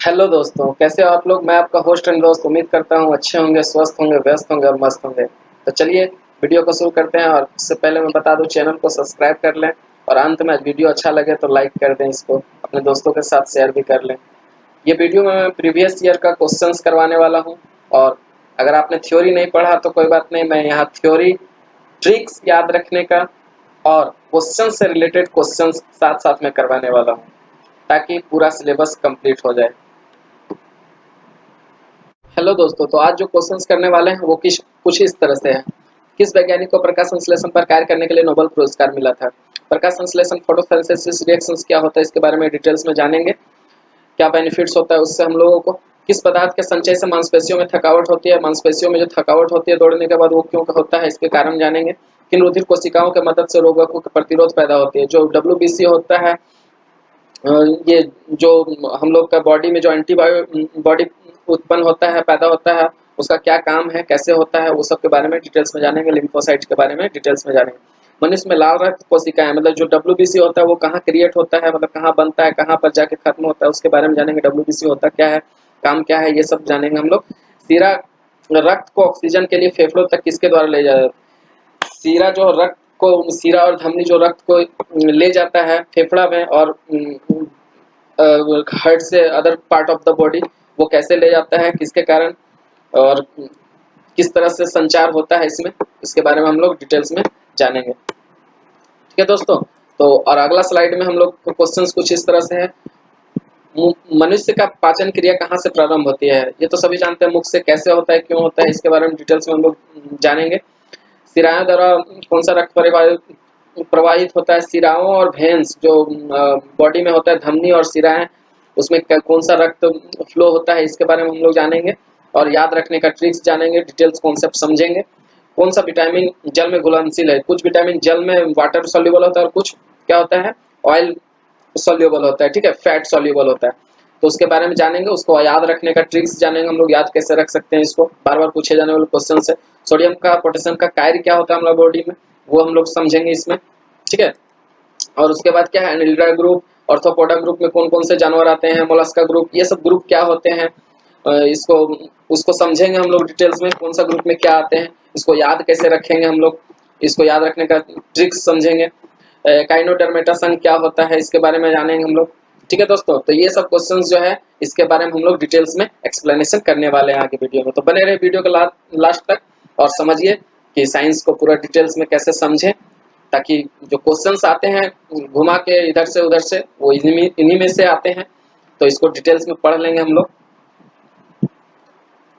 Hello दोस्तों, कैसे हो आप लोग। मैं आपका होस्ट एंड दोस्त उम्मीद करता हूँ अच्छे होंगे, स्वस्थ होंगे, व्यस्त होंगे और मस्त होंगे। तो चलिए वीडियो को शुरू करते हैं। और उससे पहले मैं बता दूं, चैनल को सब्सक्राइब कर लें और अंत में वीडियो अच्छा लगे तो लाइक कर दें, इसको अपने दोस्तों के साथ शेयर भी कर लें। ये वीडियो में मैं प्रीवियस ईयर का क्वेश्चंस करवाने वाला हूँ। और अगर आपने थ्योरी नहीं पढ़ा तो कोई बात नहीं, मैं यहाँ थ्योरी ट्रिक्स याद रखने का और क्वेश्चन से रिलेटेड क्वेश्चंस साथ साथ में करवाने वाला हूँ, ताकि पूरा सिलेबस कंप्लीट हो जाए। हेलो दोस्तों, तो आज जो क्वेश्चंस करने वाले हैं वो कुछ इस तरह से है। किस वैज्ञानिक को प्रकाश संश्लेषण पर कार्य करने के लिए नोबेल पुरस्कार मिला था? प्रकाश संश्लेषण फोटोसिंथेसिस रिएक्शंस क्या होता है, इसके बारे में डिटेल्स में जानेंगे। क्या बेनिफिट्स होता है उससे हम लोगों को। किस पदार्थ के संचय से मांसपेशियों में थकावट होती है, मांसपेशियों में जो थकावट होती है दौड़ने के बाद वो क्यों होता है, इसके कारण जानेंगे। किन रुधिर कोशिकाओं के मदद से रोगों को प्रतिरोध पैदा होती है। जो WBC होता है, ये जो हम लोग का बॉडी में जो एंटीबॉडी उत्पन्न होता है, पैदा होता है, उसका क्या काम है, कैसे होता है, वो सब के बारे में डिटेल्स में जानेंगे। लिम्फोसाइट्स के बारे में डिटेल्स में जानेंगे। मनुष्य में लाल रक्त कोशिकाएं, मतलब जो WBC होता है वो कहाँ क्रिएट होता है, मतलब कहाँ बनता है, कहाँ पर जाके खत्म होता है, उसके बारे में जानेंगे। WBC होता क्या है, काम क्या है, ये सब जानेंगे हम लोग। सीरा रक्त को ऑक्सीजन के लिए फेफड़ों तक किसके द्वारा ले जाया जाता है? सीरा जो रक्त को, सीरा और धमनी जो रक्त को ले जाता है फेफड़ा में और हार्ट से other part of the body, वो कैसे ले जाता है, किसके कारण और किस तरह से संचार होता है इसमें, इसके बारे में हम लोग डिटेल्स में जानेंगे। ठीक है दोस्तों। तो और अगला स्लाइड में हम लोग क्वेश्चंस कुछ इस तरह से है। मनुष्य का पाचन क्रिया कहाँ से प्रारंभ होती है? ये तो सभी जानते हैं, मुख से। कैसे होता है, क्यों होता है, इसके बारे में डिटेल्स में हम लोग जानेंगे। सिराओं द्वारा कौन सा रक्त प्रवाहित होता है? सिराओं और वेन्स जो बॉडी में होता है, धमनी और सिराएं, उसमें कौन सा रक्त फ्लो होता है, इसके बारे में हम लोग जानेंगे। और याद रखने का ट्रिक्स जानेंगे, डिटेल्स कॉन्सेप्ट समझेंगे। कौन सा विटामिन जल में घुलनशील है? कुछ विटामिन जल में वाटर सॉल्युबल होता है और कुछ क्या होता है, ऑयल सॉल्युबल होता है, ठीक है, फैट सॉल्युबल होता है। तो उसके बारे में जानेंगे, उसको याद रखने का ट्रिक्स जानेंगे हम लोग, याद कैसे रख सकते हैं इसको, बार बार पूछे जाने वाले क्वेश्चन से। सोडियम का पोटेशियम का कार्य क्या होता है हमारा बॉडी में, वो हम लोग समझेंगे इसमें, ठीक है। और उसके बाद क्या है, एनिलिडा ग्रुप, ऑर्थोपोडा ग्रुप में कौन कौन से जानवर आते हैं, मोलस्का ग्रुप, ये सब ग्रुप क्या होते हैं, इसको उसको समझेंगे हम लोग डिटेल्स में, कौन सा ग्रुप में क्या आते हैं, इसको याद कैसे रखेंगे हम लोग, इसको याद रखने का ट्रिक्स समझेंगे। काइनोडर्मेटा संघ क्या होता है, इसके बारे में जानेंगे हम लोग। ठीक है दोस्तों, तो ये सब क्वेश्चंस जो है इसके बारे में हम लोग डिटेल्स में एक्सप्लेनेशन करने वाले हैं आगे वीडियो में। तो बने रहे वीडियो के लास्ट तक और समझिए कि साइंस को पूरा डिटेल्स में कैसे समझें, ताकि जो क्वेश्चंस आते हैं घुमा के इधर से उधर से, वो इन्हीं में से आते हैं। तो इसको डिटेल्स में पढ़ लेंगे हम लोग।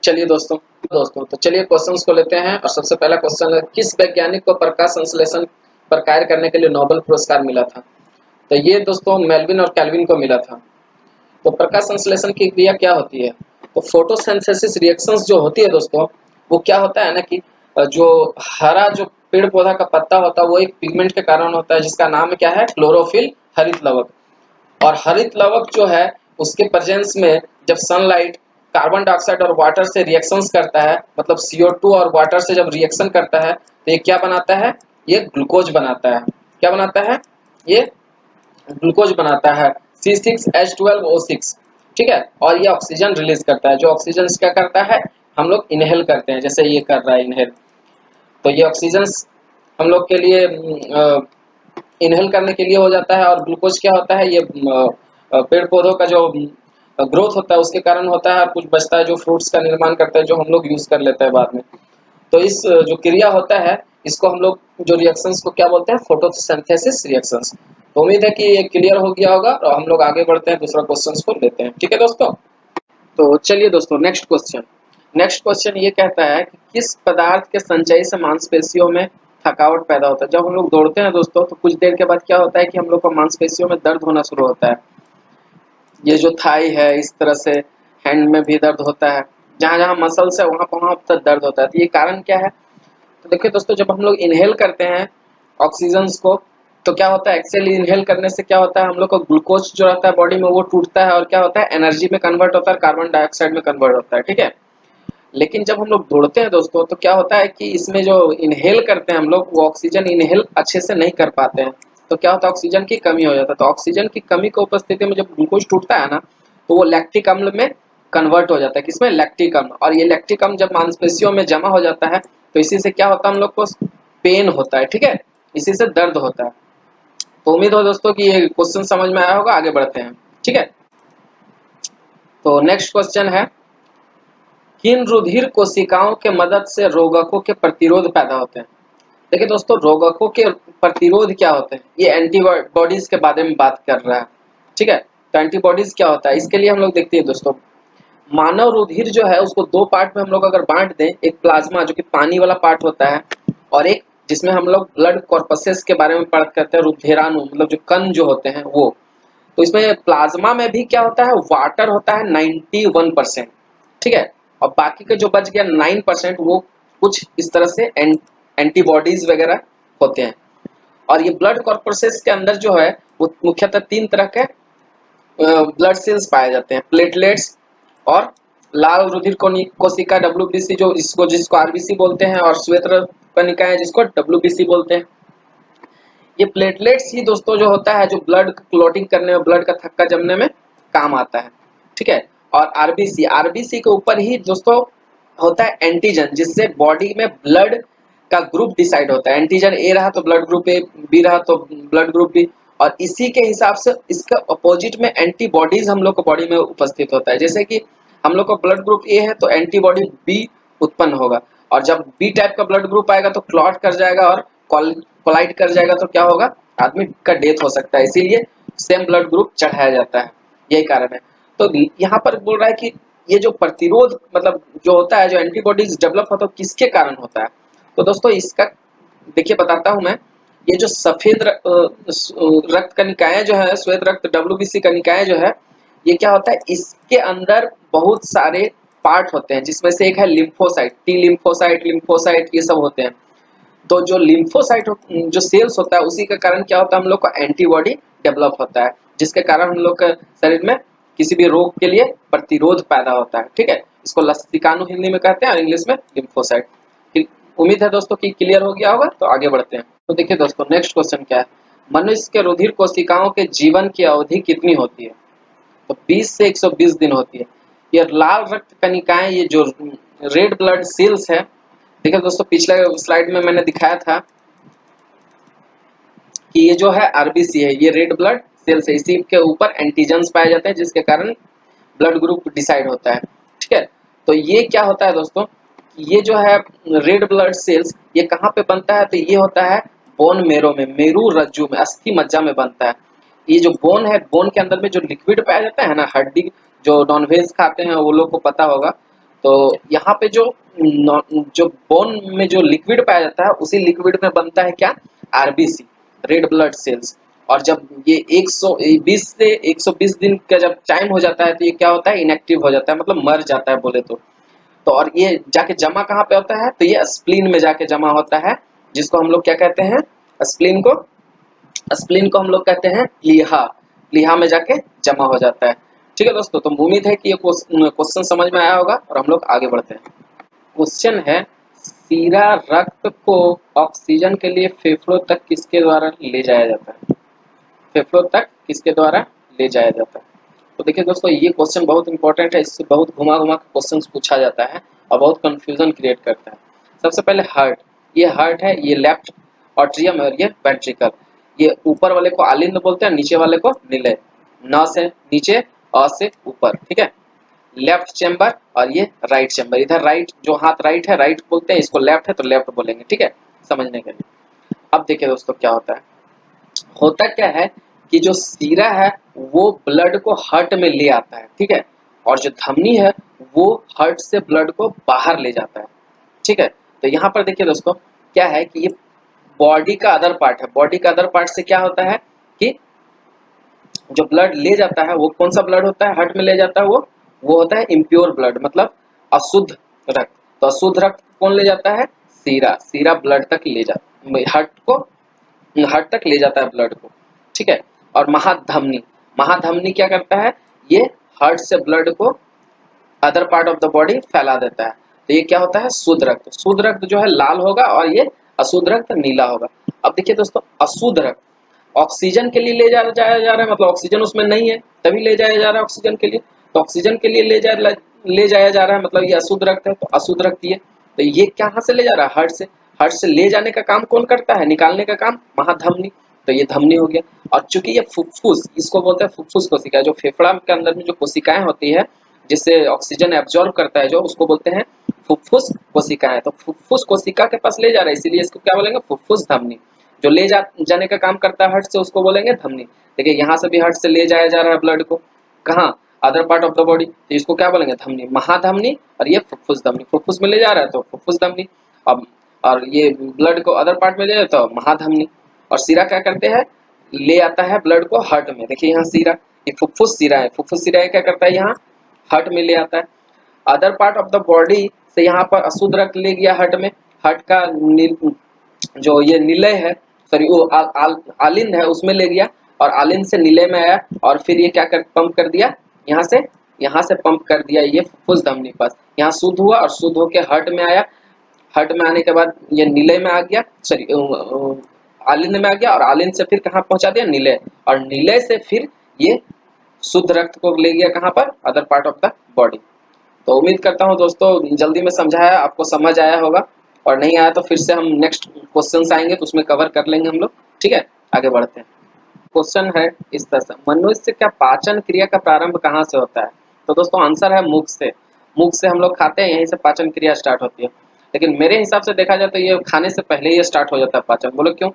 चलिए दोस्तों तो चलिए क्वेश्चंस को लेते हैं। और सबसे पहला क्वेश्चन है, किस वैज्ञानिक को प्रकाश संश्लेषण पर कार्य करने के लिए नोबेल पुरस्कार मिला था? तो ये दोस्तों मेल्विन और कैल्विन को मिला था। तो प्रकाश संश्लेषण की क्रिया क्या होती है? तो फोटोसिंथेसिस रिएक्शंस जो होती है दोस्तों, वो क्या होता है ना कि जो हरा जो पेड़ पौधा का पत्ता होता है वो एक पिगमेंट के कारण होता है, जिसका नाम क्या है, क्लोरोफिल, हरित लवक। और हरित लवक जो है उसके प्रेजेंस में जब सनलाइट कार्बन डाइऑक्साइड और वाटर से रिएक्शंस करता है, मतलब CO2 और वाटर से जब रिएक्शन करता है तो ये क्या बनाता है, ये ग्लूकोज बनाता है। क्या बनाता है, ये ग्लूकोज बनाता है, C6H12O6, ठीक है। और ये ऑक्सीजन रिलीज करता है। जो ऑक्सीजन क्या करता है, हम लोग इनहेल करते हैं, जैसे ये कर रहा है इनहेल। तो ये ऑक्सीजन हम लोग के लिए इनहेल करने के लिए हो जाता है। और ग्लूकोज क्या होता है, ये पेड़ पौधों का जो ग्रोथ होता है उसके कारण होता है। कुछ बचता है जो फ्रूट्स का निर्माण करता है, जो हम लोग यूज कर लेते हैं बाद में। तो इस जो क्रिया होता है इसको हम लोग जो रिएक्शंस को क्या बोलते हैं, फोटोसिंथेसिस रिएक्शंस। तो उम्मीद है कि ये क्लियर हो गया होगा और हम लोग आगे बढ़ते हैं, दूसरा क्वेश्चन को लेते हैं। ठीक है दोस्तों। तो चलिए दोस्तों, नेक्स्ट क्वेश्चन ये कहता है कि किस पदार्थ के संचय से मांसपेशियों में थकावट पैदा होता है? जब हम लोग दौड़ते हैं दोस्तों तो कुछ देर के बाद क्या होता है कि हम लोग को मांसपेशियों में दर्द होना शुरू होता है। ये जो थाई है, इस तरह से हैंड में भी दर्द होता है, जहाँ जहाँ मसल्स है वहाँ तक दर्द होता है। तो ये कारण क्या है? तो देखिए दोस्तों, जब हम लोग इनहेल करते हैं ऑक्सीजन को, तो क्या होता है, एक्सेल इनहेल करने से क्या होता है, हम लोग को ग्लूकोज जो रहता है बॉडी में वो टूटता है और क्या होता है, एनर्जी में कन्वर्ट होता है, कार्बन डाइऑक्साइड में कन्वर्ट होता है, ठीक है। लेकिन जब हम लोग दौड़ते हैं दोस्तों तो क्या होता है कि इसमें जो इनहेल करते हैं हम लोग, वो ऑक्सीजन इनहेल अच्छे से नहीं कर पाते हैं। तो क्या होता है, ऑक्सीजन की कमी हो जाता है। तो ऑक्सीजन की कमी की उपस्थिति में जब ग्लूकोज टूटता है ना, तो वो लैक्टिक अम्ल में कन्वर्ट हो जाता है, किसमें, लैक्टिक अम्ल। और ये लैक्टिक अम्ल जब मांसपेशियों में जमा हो जाता है तो इसी से क्या होता है, हम लोग को पेन होता है, ठीक है, इसी से दर्द होता है। तो उम्मीद हो दोस्तों कि ये क्वेश्चन समझ में आया होगा। आगे बढ़ते हैं, ठीक है। तो नेक्स्ट क्वेश्चन है, किन रुधिर कोशिकाओं के मदद से रोगकों के प्रतिरोध पैदा होते हैं। देखिए दोस्तों, रोगकों के प्रतिरोध क्या होते हैं, ये एंटीबॉडीज के बारे में बात कर रहा है, ठीक है। तो एंटीबॉडीज क्या होता है, इसके लिए हम लोग देखते हैं दोस्तों, मानव रुधिर जो है उसको दो पार्ट में हम लोग अगर बांट दें, एक प्लाज्मा जो कि पानी वाला पार्ट होता है, और एक जिसमें हम लोग ब्लड कॉर्पसेस के बारे में पढ़ करते हैं, रुधिराणु मतलब जो कण जो होते हैं वो। तो इसमें प्लाज्मा में भी क्या होता है, वाटर होता है 91%, ठीक है। और बाकी का जो बच गया 9% वो कुछ इस तरह से एंटीबॉडीज वगैरह होते हैं। और ये ब्लड कॉर्पसेस के अंदर जो है वो मुख्यतः तीन तरह के ब्लड सेल्स पाए जाते हैं, प्लेटलेट्स और लाल रुधिर कोशिका डब्ल्यूबीसी जो जिसको आरबीसी बोलते हैं, और श्वेत रक्त कणिकाएं जिसको डब्ल्यूबीसी बोलते हैं। ये प्लेटलेट्स ही दोस्तों जो होता है, जो ब्लड क्लॉटिंग करने में, ब्लड का थक्का जमने में काम आता है, ठीक है। और आरबीसी, आरबीसी के ऊपर ही दोस्तों होता है एंटीजन, जिससे बॉडी में ब्लड का ग्रुप डिसाइड होता है। एंटीजन ए रहा तो ब्लड ग्रुप ए, बी रहा तो ब्लड ग्रुप बी, और इसी के हिसाब से इसका अपोजिट में एंटीबॉडीज हम लोग को बॉडी में उपस्थित होता है। जैसे कि हम लोग को ब्लड ग्रुप ए है तो एंटीबॉडी बी उत्पन्न होगा, और जब बी टाइप का ब्लड ग्रुप आएगा तो क्लॉट कर जाएगा और कोलाइड कर जाएगा, तो क्या होगा, आदमी का डेथ हो सकता है। इसीलिए सेम ब्लड ग्रुप चढ़ाया जाता है, यही कारण है। तो यहाँ पर बोल रहा है कि ये जो प्रतिरोध मतलब जो होता है, जो एंटीबॉडीज डेवलप होता है, किसके कारण होता है। तो दोस्तों इसका देखिए बताता हूं मैं। ये जो सफेद रक्त कणिकाएं जो है, श्वेत रक्त डब्ल्यूबीसी कणिकाएं जो है, ये क्या होता है, इसके अंदर बहुत सारे पार्ट होते हैं, जिसमें से एक है लिम्फोसाइट, टी लिम्फोसाइट, लिम्फोसाइट, ये सब होते हैं। तो जो लिम्फोसाइट जो सेल्स होता है, उसी के कारण क्या होता है, हम लोग को एंटीबॉडी डेवलप होता है, जिसके कारण हम लोग के शरीर में किसी भी रोग के लिए प्रतिरोध पैदा होता है, ठीक है। इसको लसिकानु हिंदी में कहते हैं और इंग्लिश में लिम्फोसाइट। उम्मीद है दोस्तों कि क्लियर हो गया होगा। तो आगे बढ़ते हैं। तो देखिए दोस्तों, नेक्स्ट क्वेश्चन क्या है, मनुष्य के रुधिर कोशिकाओं के जीवन की अवधि कितनी होती है। तो 20 से 120 दिन होती है। ये लाल रक्त कणिकाएं, ये जो रेड ब्लड सेल्स है, देखिए दोस्तों पिछले स्लाइड में मैंने दिखाया था कि ये जो है आरबीसी है, ये रेड ब्लड सेल्स है, इसी के ऊपर एंटीजन्स पाए जाते हैं, जिसके कारण ब्लड ग्रुप डिसाइड होता है, ठीक है। तो ये क्या होता है दोस्तों, ये जो है रेड ब्लड सेल्स, ये कहाँ पे बनता है, तो ये होता है बोन मेरो में, मेरू रज्जु में, अस्थि मज्जा में बनता है। ये जो बोन है, बोन के अंदर में जो लिक्विड पाया जाता है ना, हड्डी, जो नॉनवेज खाते हैं वो लोग को पता होगा। तो यहाँ पे जो बोन में जो लिक्विड पाया जाता है, उसी लिक्विड में बनता है क्या, आरबीसी, रेड ब्लड सेल्स। और जब ये 120 से 120 दिन का जब टाइम हो जाता है, तो ये क्या होता है, इनएक्टिव हो जाता है, मतलब मर जाता है बोले तो और ये जाके जमा कहाँ पे होता है, तो ये स्प्लीन में जाके जमा होता है, जिसको हम लोग क्या कहते हैं, स्प्लीन को, स्प्लीन को हम लोग कहते हैं लीहा, लीहा में जाके जमा हो जाता है, ठीक है दोस्तों। तो उम्मीद है कि ये क्वेश्चन समझ में आया होगा, और हम लोग आगे बढ़ते हैं। क्वेश्चन है, सीरा रक्त को ऑक्सीजन के लिए फेफड़ों तक किसके द्वारा ले जाया जाता है। फेफड़ों तक किसके द्वारा ले जाया जाता है। तो देखिए दोस्तों, ये क्वेश्चन बहुत इंपॉर्टेंट है, इससे बहुत घुमा घुमा के क्वेश्चन पूछा जाता है और बहुत कंफ्यूजन क्रिएट करता है। सबसे पहले हार्ट, ये हार्ट है, ये लेफ्ट ऑट्रियम और ये वेंट्रिकल। ये ऊपर वाले को आलिंद बोलते हैं, नीचे वाले को निलय, न से नीचे, अ से ऊपर, ठीक है। लेफ्ट चेम्बर और ये राइट चेम्बर। इधर राइट, जो हाथ राइट है राइट बोलते हैं, इसको लेफ्ट है तो लेफ्ट बोलेंगे, ठीक है, समझने के लिए। अब देखिए दोस्तों क्या होता है, होता क्या है कि जो सीरा है वो ब्लड को हार्ट में ले आता है, ठीक है, और जो धमनी है वो हार्ट से ब्लड को बाहर ले जाता है, ठीक है। तो यहाँ पर देखिए दोस्तों क्या है कि ये बॉडी का अदर पार्ट है, बॉडी का अदर पार्ट से क्या होता है कि जो ब्लड ले जाता है वो कौन सा ब्लड होता है, हार्ट में ले जाता है वो होता है इम्प्योर ब्लड, मतलब अशुद्ध रक्त। तो अशुद्ध रक्त कौन ले जाता है, सीरा, सीरा ब्लड तक ले जाता, हार्ट तक ले जाता है ब्लड को, ठीक है। और महाधमनी, महाधमनी क्या करता है, ये हार्ट से ब्लड को other part of the body फैला देता है। तो ये क्या होता है, शुद्ध रक्त, शुद्ध रक्त जो है लाल होगा और ये अशुद्ध रक्त नीला होगा। अब देखिए दोस्तों, अशुद्ध रक्त, ऑक्सीजन के लिए जाया जा रहा है, मतलब ऑक्सीजन उसमें नहीं है तभी ले जाया जा रहा है ऑक्सीजन के लिए। तो ऑक्सीजन के लिए ले जाया जा रहा है, मतलब ये अशुद्ध रक्त है, तो अशुद्ध रक्त ये। तो ये कहाँ से ले जा रहा है? हार्ट से। हार्ट से ले जाने का काम कौन करता है? निकालने का काम महाधमनी। तो ये धमनी हो गया। और चूंकि ये फुफ्फुस, इसको बोलते हैं फुफ्फुस कोशिका, जो फेफड़ा के अंदर में जो कोशिकाएं होती है जिससे ऑक्सीजन एब्जॉर्ब करता है, जो उसको बोलते हैं फुफ्फुस कोशिकाएं। तो फुफ्फुस कोशिका के पास ले जा रहा है, इसीलिए इसको क्या बोलेंगे? फुफ्फुस धमनी। जो जाने का काम करता है हार्ट से, उसको बोलेंगे धमनी। देखिए यहाँ से भी हार्ट से ले जाया जा रहा है ब्लड को, कहाँ? Other part of the body, तो इसको क्या बोलेंगे? धमनी, महाधमनी। और ये फुफ्फुस धमनी, फुफ्फुस में ले जा रहा है तो फुफ्फुस धमनी। अब और ये ब्लड को अदर पार्ट में ले जाए तो महाधमनी। और सिरा क्या करते हैं? ले आता है ब्लड को हार्ट में। देखिए यहाँ सिरा, ये फुफ्फुस सिरा है, फुफ्फुस सिरा क्या करता है? यहाँ हार्ट में ले आता है। Other part of the body से यहाँ पर अशुद्ध रक्त ले गया हार्ट में। हार्ट का जो ये निलय है, सॉरी वो आलिंद है, उसमें ले गया और आलिंद से निलय में आया और फिर ये क्या कर पंप कर दिया यहाँ से पंप कर दिया ये फुफ्फुस धमनी पास। यहाँ शुद्ध हुआ और शुद्ध होके हार्ट में आया। हार्ट में आने के बाद ये निलय में आ गया, सॉरी आलिंद में आ गया और आलिंद से फिर कहाँ पहुंचा दिया? निलय। और निलय से फिर ये शुद्ध रक्त को ले गया कहाँ पर? Other part of the body. तो उम्मीद करता हूँ दोस्तों जल्दी में समझाया, आपको समझ आया होगा। और नहीं आया तो फिर से हम नेक्स्ट क्वेश्चंस आएंगे तो उसमें कवर कर लेंगे हम लोग। ठीक है, आगे बढ़ते हैं। क्वेश्चन है इस तरह से, मनुष्य का पाचन क्रिया का प्रारंभ कहाँ से होता है? तो दोस्तों आंसर है मुख से। मुख से हम लोग खाते हैं, यहीं से पाचन क्रिया स्टार्ट होती है। लेकिन मेरे हिसाब से देखा जाए तो ये खाने से पहले ही स्टार्ट हो जाता है पाचन। बोलो क्यों?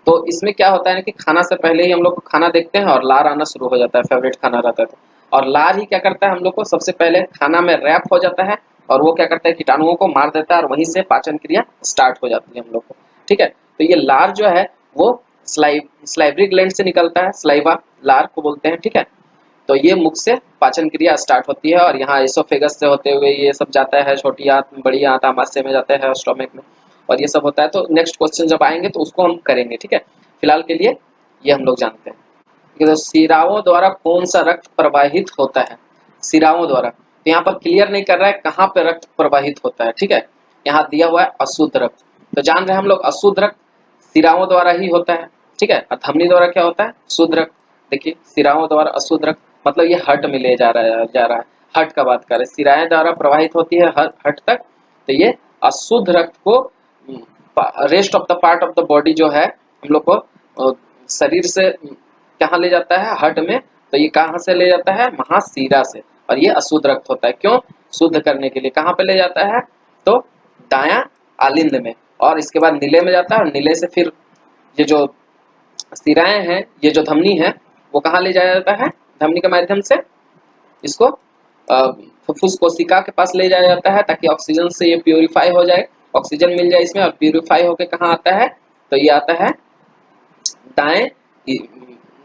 तो इसमें क्या होता है ना कि खाना से पहले ही हम लोग खाना देखते हैं और लार आना शुरू हो जाता है, फेवरेट खाना रहता है तो। और लार ही क्या करता है? हम लोग को सबसे पहले खाना में रैप हो जाता है और वो क्या करता है? कीटाणुओं को मार देता है और वहीं से पाचन क्रिया स्टार्ट हो जाती है हम लोग को। ठीक है, तो ये लार जो है वो स्लाइवरी ग्लैंड से निकलता है, स्लाइवा लार को बोलते हैं। ठीक है, तो ये मुख से पाचन क्रिया स्टार्ट होती है और यहाँ एसोफेगस से होते हुए ये सब जाता है, छोटी आंत, बड़ी आंत, आमाशय में जाता है, स्टोमक में, और ये सब होता है। तो नेक्स्ट क्वेश्चन जब आएंगे तो उसको हम करेंगे। ठीक है, फिलहाल के लिए ये हम लोग जानते हैं। तो सिराओं द्वारा कौन सा रक्त प्रवाहित होता है? सिराओं द्वारा, तो यहाँ पर क्लियर नहीं कर रहा है कहाँ पे रक्त प्रवाहित होता है। ठीक है, यहाँ दिया हुआ है अशुद्ध रक्त, तो जान रहे हैं हम लोग अशुद्ध रक्त सिराओं द्वारा ही होता है। ठीक है, और धमनी द्वारा क्या होता है? शुद्ध रक्त। देखिए सिराओं द्वारा अशुद्ध रक्त, मतलब ये हार्ट में ले जा रहा है। हार्ट का बात करें, सिराएं द्वारा प्रवाहित होती है हार्ट तक, तो ये अशुद्ध रक्त को rest of the part of the body जो है हम लोग को शरीर से कहाँ ले जाता है? हार्ट में। तो ये कहाँ से ले जाता है? महाशिरा से। और ये अशुद्ध रक्त होता है, क्यों? शुद्ध करने के लिए। कहाँ पे ले जाता है? तो दायां आलिंद में, और इसके बाद नीले में जाता है और नीले से फिर ये जो सिराएं हैं, ये जो धमनी है, वो कहाँ ले जाया जाता है? धमनी के माध्यम से इसको फुफ्फुस कोशिका के पास ले जाया जाता है ताकि ऑक्सीजन से ये प्यूरिफाई हो जाए, ऑक्सीजन मिल जाए इसमें, और प्यूरिफाई होके कहाँ आता है? तो ये आता है दाएं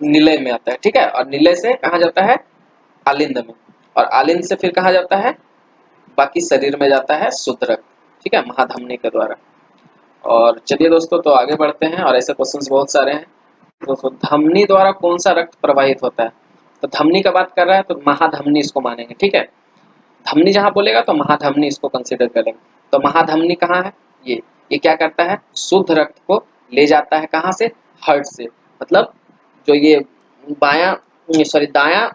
निलय में आता है। ठीक है, और निलय से कहाँ जाता है? आलिंद में, और आलिंद से फिर कहाँ जाता है? बाकी शरीर में जाता है शुद्ध रक्त। ठीक है, महाधमनी के द्वारा। और चलिए दोस्तों तो आगे बढ़ते हैं, और ऐसे क्वेश्चंस बहुत सारे हैं। दोस्तों धमनी द्वारा कौन सा रक्त प्रवाहित होता है? तो धमनी का बात कर रहा है तो महाधमनी इसको मानेंगे। ठीक है, धमनी जहां बोलेगा तो महाधमनी इसको कंसिडर करेंगे। तो महाधमनी कहाँ है? ये क्या करता है? शुद्ध रक्त को ले जाता है कहाँ से? हार्ट से। मतलब जो ये दायां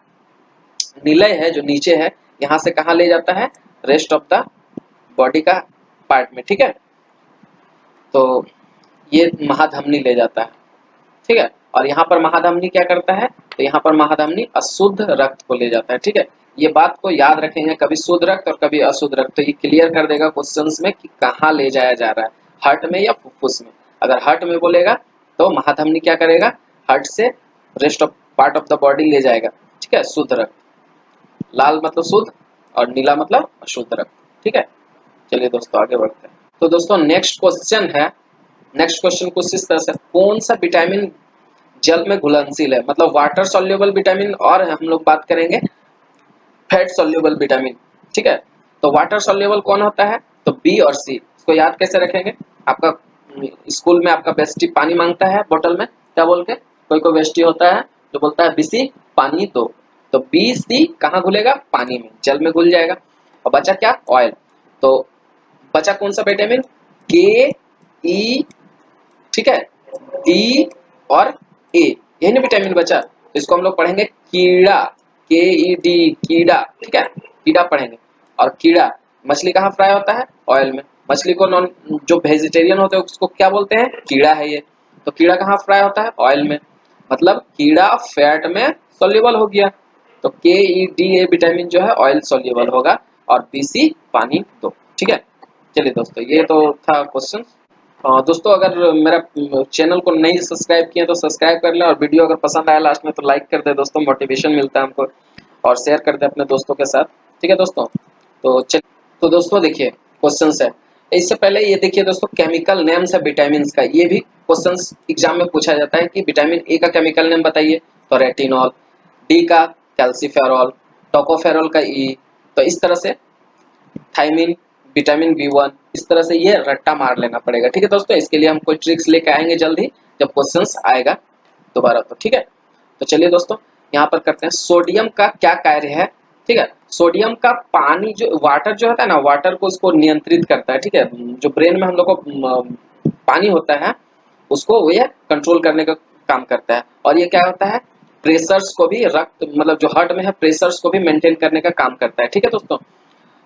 निलय है जो नीचे है, यहाँ से कहाँ ले जाता है? रेस्ट ऑफ द बॉडी का पार्ट में। ठीक है, तो ये महाधमनी ले जाता है। ठीक है, और यहाँ पर महाधमनी क्या करता है? तो यहाँ पर महाधमनी अशुद्ध रक्त को ले जाता है। ठीक है, ये बात को याद रखेंगे, कभी शुद्ध रक्त और कभी अशुद्ध रक्त, तो ये क्लियर कर देगा क्वेश्चंस में कि कहाँ ले जाया जा रहा है, हार्ट में या फुफ्फुस में। अगर हार्ट में बोलेगा तो महाधमनी क्या करेगा? हार्ट से rest of part of the body ले जाएगा। ठीक है, शुद्ध रक्त, लाल मतलब शुद्ध और नीला मतलब अशुद्ध रक्त। ठीक है, चलिए दोस्तों आगे बढ़ते हैं। तो दोस्तों नेक्स्ट क्वेश्चन है, नेक्स्ट क्वेश्चन कुछ इस तरह से, कौन सा विटामिन जल में घुलनशील है? मतलब वाटर सॉल्युबल विटामिन, और हम लोग बात करेंगे फैट सॉल्युबल विटामिन। ठीक है, तो वाटर सॉल्युबल कौन होता है? तो बी और सी। इसको याद कैसे रखेंगे? आपका स्कूल में आपका बेस्टी पानी मांगता है बोतल में, क्या बोल के? कोई बेस्टी होता है जो बोलता है बीसी पानी दो, तो बी सी कहाँ घुलेगा? पानी में, जल में घुल जाएगा। और बचा क्या? ऑयल। तो बचा कौन सा विटामिन? के, ई, ठीक है, डी और ए, यही ना विटामिन बचा, तो इसको हम लोग पढ़ेंगे कीड़ा, KED कीड़ा, ठीक है, कीड़ा पढ़ेंगे। और कीड़ा, मछली कहाँ फ्राई होता है? ऑयल में। मछली को नॉन जो वेजिटेरियन होते हैं उसको क्या बोलते हैं? कीड़ा है ये। तो कीड़ा कहाँ फ्राई होता है? ऑयल में। मतलब कीड़ा फैट में सोल्यूबल हो गया, तो KEDA विटामिन जो है ऑयल सोल्यूबल होगा, और BC पानी दो, ठीक है। चलिए दोस्तों, ये तो था क्वेश्चन। दोस्तों अगर मेरा चैनल को नहीं सब्सक्राइब किए तो सब्सक्राइब कर लें, और वीडियो अगर पसंद आया लास्ट में तो लाइक कर दे दोस्तों, मोटिवेशन मिलता है हमको, और शेयर कर दे अपने दोस्तों के साथ, ठीक है दोस्तों। तो चल, तो दोस्तों देखिए क्वेश्चन है, इससे पहले ये देखिए दोस्तों, केमिकल नेम्स है विटामिन का, ये भी क्वेश्चन एग्जाम में पूछा जाता है कि विटामिन ए का केमिकल नेम बताइए, तो रेटिनॉल, डी का कैल्सीफेरॉल, टोकोफेरॉल का ई, तो इस तरह से थायमिन, विटामिन B1, इस तरह से ये रट्टा मार लेना पड़ेगा, ठीक है दोस्तों। इसके लिए हम कोई ट्रिक्स लेके आएंगे जल्दी जब क्वेश्चंस आएगा दोबारा, तो ठीक है। तो चलिए दोस्तों यहाँ पर करते हैं, सोडियम का क्या कार्य है, ठीक है। सोडियम का पानी जो वाटर जो होता है ना, वाटर को उसको नियंत्रित करता है, ठीक है। जो ब्रेन में हम लोग को पानी होता है उसको ये कंट्रोल करने का काम करता है, और ये क्या होता है, प्रेशर्स को भी, रक्त मतलब जो हार्ट में है प्रेशर्स को भी मेंटेन करने का काम करता है, ठीक है दोस्तों।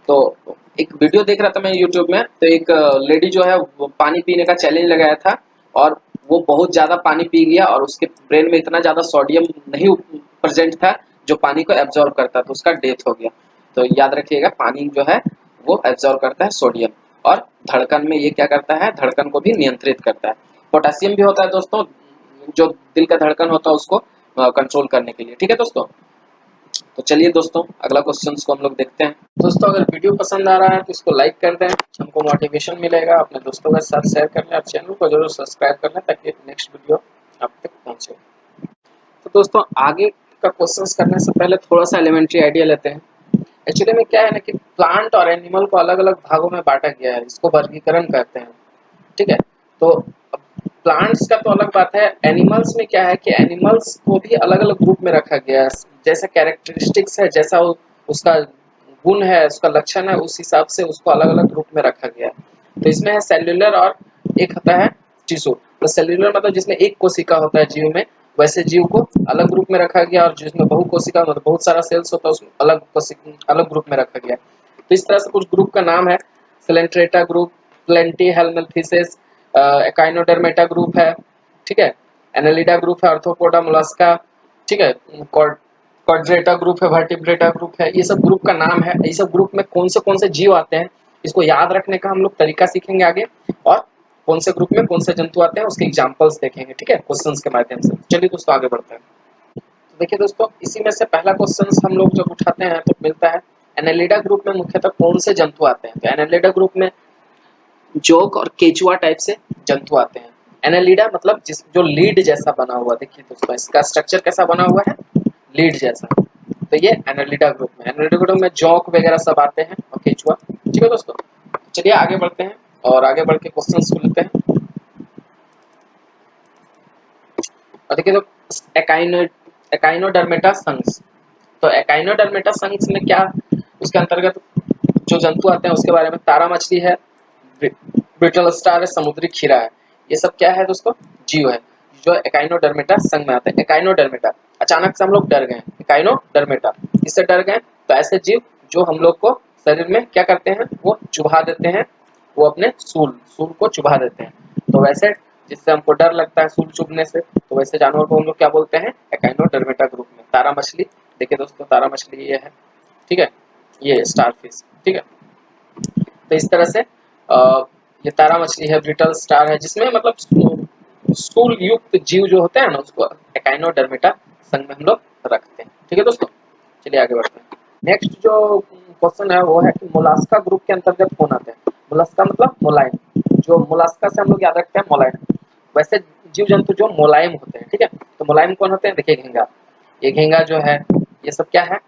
तो एक वीडियो देख रहा था मैं यूट्यूब में, तो एक लेडी जो है वो पानी पीने का चैलेंज लगाया था, और वो बहुत ज़्यादा पानी पी गया, और उसके ब्रेन में इतना ज़्यादा सोडियम नहीं प्रेजेंट था जो पानी को एब्जॉर्ब करता, तो उसका डेथ हो गया। तो याद रखिएगा, पानी जो है वो एब्जॉर्ब करता है सोडियम, और धड़कन में ये क्या करता है, धड़कन को भी नियंत्रित करता है। पोटेशियम भी होता है दोस्तों, जो दिल का धड़कन होता है उसको कंट्रोल करने के लिए, ठीक है दोस्तों। तो चलिए दोस्तों अगला क्वेश्चन को हम लोग देखते हैं। दोस्तों अगर वीडियो पसंद आ रहा है तो इसको लाइक कर दें, हमको मोटिवेशन मिलेगा, अपने दोस्तों के साथ शेयर कर लें, और चैनल को जरूर सब्सक्राइब कर लें ताकि नेक्स्ट वीडियो आप तक पहुंचे। तो दोस्तों आगे का क्वेश्चन करने से पहले थोड़ा सा एलिमेंट्री आइडिया लेते हैं। एक्चुअली में क्या है ना कि प्लांट और एनिमल को अलग अलग भागों में बांटा गया है, इसको वर्गीकरण कहते हैं, ठीक है। तो प्लांट्स का तो अलग बात है, एनिमल्स में क्या है कि एनिमल्स को भी अलग अलग ग्रुप में रखा गया है, जैसा कैरेक्टरिस्टिक्स है, जैसा उसका गुण है, उसका लक्षण है, उस हिसाब से उसको अलग अलग ग्रुप में रखा गया है। तो इसमें है सेल्यूलर, और एक होता है टिश्यू। तो सेल्यूलर मतलब जिसमें एक कोशिका होता है जीव में, वैसे जीव को अलग ग्रुप में रखा गया, और जिसमें बहु कोशिका मतलब बहुत सारा सेल्स होता है उसमें अलग ग्रुप में रखा गया। तो इस तरह से कुछ ग्रुप का नाम है, सेलेंट्रेटा ग्रुप, प्लेंटीहेल्मिन्थेसिस, एकाइनोडर्मेटा ग्रुप है, ठीक है, एनालिडा ग्रुप है, आर्थ्रोपोडा, मोलस्का, ठीक है, क्वाड्रेटा ग्रुप है, वर्टिब्रेटा ग्रुप है। ये सब ग्रुप का नाम है। ये सब ग्रुप में कौन से जीव आते हैं इसको याद रखने का हम लोग तरीका सीखेंगे आगे, और कौन से ग्रुप में कौन से जंतु आते हैं उसके एग्जांपल्स देखेंगे, ठीक है, क्वेश्चंस के माध्यम से। चलिए दोस्तों आगे बढ़ते हैं। तो देखिए दोस्तों, इसी में से पहला क्वेश्चन हम लोग जब उठाते हैं तो मिलता है, एनालिडा ग्रुप में मुख्यतः कौन से जंतु आते हैं। तो एनालिडा ग्रुप में जोक और केचुआ टाइप से जंतु आते हैं। एनालिडा मतलब जिस जो लीड जैसा बना हुआ, देखिए दोस्तों इसका स्ट्रक्चर कैसा बना हुआ है, लीड जैसा। तो ये एनालिडा ग्रुप में, एनालिडा ग्रुप में जोक वगैरह सब आते हैं, और केचुआ, ठीक है दोस्तों। चलिए आगे बढ़ते हैं, और आगे बढ़ के क्वेश्चन को लेते हैं। और देखिए तो एकाइनोडर्मेटा संघ, तो एकाइनोडर्मेटा संघ में क्या, उसके अंतर्गत जो जंतु आते हैं उसके बारे में, तारा मछली है, ब्रिटल स्टार है, समुद्री खीरा है, ये सब क्या है दोस्तों, जीव है जो एकाइनोडर्मेटा संघ में आते हैं। एकाइनोडर्मेटा, अचानक से हम लोग डर गए, एकाइनोडर्मेटा इससे डर गए, तो ऐसे जीव जो हम लोग को शरीर में क्या करते हैं, वो चुभा देते हैं, वो अपने सूल को चुभा देते हैं। तो वैसे जिससे हमको डर लगता है सूल चुभने से, तो वैसे जानवर को हम लोग क्या बोलते हैं, एकाइनोडर्मेटा ग्रुप में। तारा मछली, देखिए दोस्तों तारा मछली ये है, ठीक है, ये स्टारफिश, ठीक है। तो इस तरह से ये तारा मछली है, ब्रिटल स्टार है, जिसमें मतलब स्थूल युक्त जीव जो होते हैं ना, उसको एकाइनोडर्मेटा संघ में हम लोग रखते हैं, ठीक है दोस्तों। चलिए आगे बढ़ते हैं। नेक्स्ट जो क्वेश्चन है वो है कि मोलास्का ग्रुप के अंतर्गत कौन आते हैं। मोलास्का मतलब मोलायम, जो मोलास्का से हम लोग याद रखते हैं मोलायम, वैसे जीव जंतु जो मोलायम होते हैं, ठीक है। तो मोलायम कौन होते हैं, देखिए घेंगा, ये घेंगा जो है ये सब क्या है,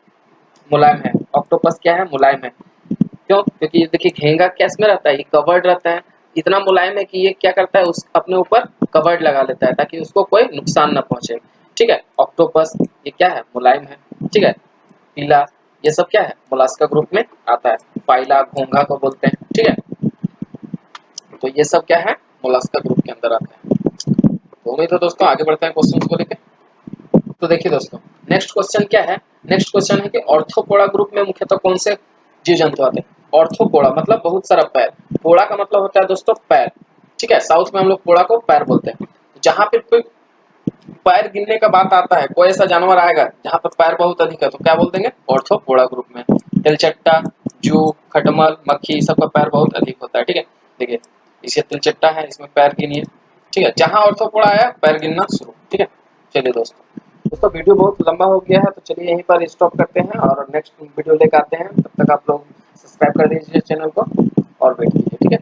मुलायम है। ऑक्टोपस क्या है, मुलायम है। क्यों, क्योंकि ये देखिए घेंगा कैस में रहता है, ये कवर्ड रहता है, इतना मुलायम है कि ये क्या करता है, उस अपने ऊपर कवर्ड लगा लेता है ताकि उसको कोई नुकसान ना पहुंचे, ठीक है। ऑक्टोपस ये क्या है, मुलायम है, ठीक है। पीला, ये सब क्या है, मोलास्का ग्रुप में आता है। पाइला, घोंघा को बोलते हैं, ठीक है। तो ये सब क्या है, मोलास्का ग्रुप के अंदर आता है। तो उम्मीद है दोस्तों आगे बढ़ते हैं क्वेश्चन को लेकर। तो देखिए दोस्तों, नेक्स्ट क्वेश्चन क्या है। नेक्स्ट क्वेश्चन है कि ऑर्थोपोडा ग्रुप में मुख्यतः कौन से जीव जंतु आते हैं। ऑर्थोपोडा मतलब बहुत सारा पैर, पोड़ा का मतलब होता है दोस्तों पैर, ठीक है। साउथ में हम लोग पोड़ा को पैर बोलते हैं। जहां पे कोई पैर गिनने का बात आता है, कोई ऐसा जानवर आएगा जहां पर पैर बहुत अधिक है, तो क्या बोल देंगे, ऑर्थोपोडा ग्रुप में। तिलचट्टा, जू, खटमल, मक्खी, सबका पैर बहुत अधिक होता है, ठीक है। देखिए इसे तिलचट्टा है, इसमें पैर गिनिए, ठीक है। जहां ऑर्थोपोडा आया पैर गिनना शुरू, ठीक है। चलिए दोस्तों वीडियो बहुत लंबा हो गया है, तो चलिए यहीं पर स्टॉप करते हैं और नेक्स्ट वीडियो लेकर आते हैं। तब तक आप लोग सब्सक्राइब कर दीजिए चैनल को और वेट कीजिए, ठीक है।